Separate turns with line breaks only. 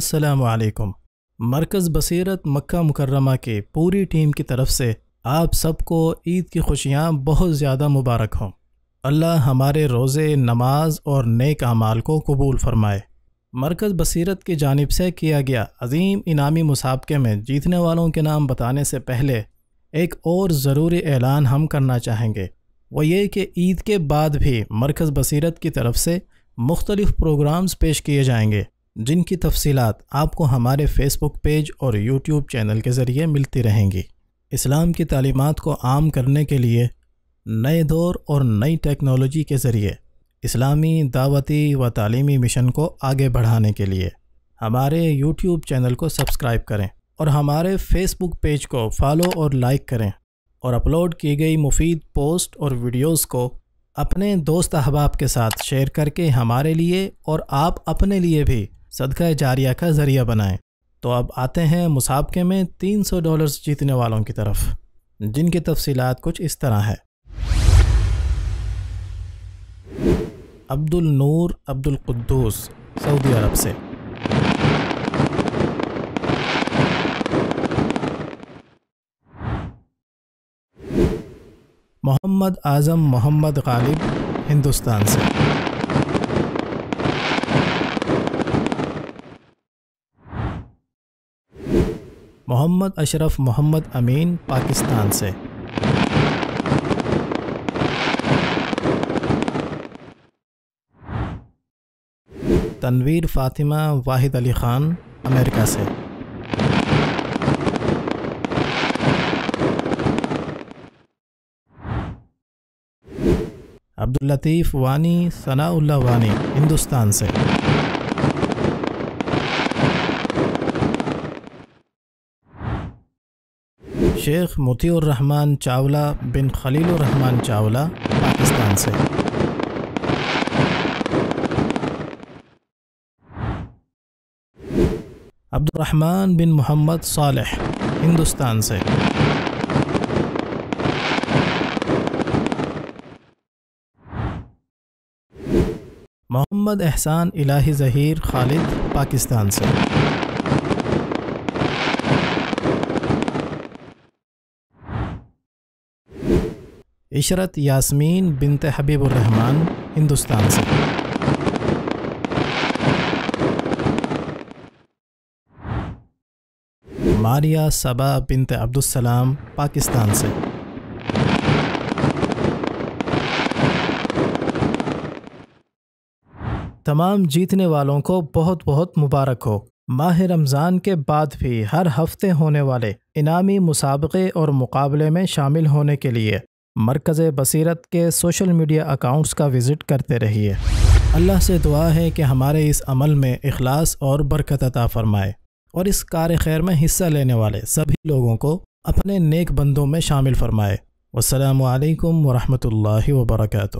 السلام علیکم۔ مرکز بصیرت مکہ مکرمہ کی پوری ٹیم کی طرف سے آپ سب کو عید کی خوشیاں بہت زیادہ مبارک ہوں۔ اللہ ہمارے روزے، نماز اور نیک اعمال کو قبول فرمائے۔ مرکز بصیرت کی جانب سے کیا گیا عظیم انعامی مسابقے میں جیتنے والوں کے نام بتانے سے پہلے ایک اور ضروری اعلان ہم کرنا چاہیں گے، وہ یہ کہ عید کے بعد بھی مرکز بصیرت کی طرف سے مختلف پروگرامز پیش کیے جائیں گے، جن کی تفصیلات آپ کو ہمارے فیس بک پیج اور یوٹیوب چینل کے ذریعے ملتی رہیں گی۔ اسلام کی تعلیمات کو عام کرنے کے لیے نئے دور اور نئی ٹیکنالوجی کے ذریعے اسلامی دعوتی و تعلیمی مشن کو آگے بڑھانے کے لیے ہمارے یوٹیوب چینل کو سبسکرائب کریں اور ہمارے فیس بک پیج کو فالو اور لائک کریں، اور اپلوڈ کی گئی مفید پوسٹ اور ویڈیوز کو اپنے دوست احباب کے ساتھ شیئر کر کے ہمارے لیے اور آپ اپنے لیے بھی صدقہ جاریہ کا ذریعہ بنائیں۔ تو اب آتے ہیں مسابقے میں $300 جیتنے والوں کی طرف، جن کی تفصیلات کچھ اس طرح ہے۔ عبد النور عبد القدوس، سعودی عرب سے۔ محمد اعظم محمد غالب، ہندوستان سے۔ محمد اشرف محمد امین، پاکستان سے۔ تنویر فاطمہ واحد علی خان، امریکہ سے۔ عبداللطیف وانی ثناء اللہ وانی، ہندوستان سے۔ شیخ مطیع الرحمن چاولہ بن خلیل الرحمن چاولہ، پاکستان سے۔ عبد الرحمن بن محمد صالح، ہندوستان سے۔ محمد احسان الہی ظہیر خالد، پاکستان سے۔ عشرت یاسمین بنت حبیب الرحمن، ہندوستان سے۔ ماریہ صبا بنت عبدالسلام، پاکستان سے۔ تمام جیتنے والوں کو بہت بہت مبارک ہو۔ ماہ رمضان کے بعد بھی ہر ہفتے ہونے والے انعامی مسابقے اور مقابلے میں شامل ہونے کے لیے مرکز بصیرت کے سوشل میڈیا اکاؤنٹس کا وزٹ کرتے رہیے۔ اللہ سے دعا ہے کہ ہمارے اس عمل میں اخلاص اور برکت عطا فرمائے، اور اس کار خیر میں حصہ لینے والے سبھی لوگوں کو اپنے نیک بندوں میں شامل فرمائے۔ والسلام علیکم ورحمۃ اللہ وبرکاتہ۔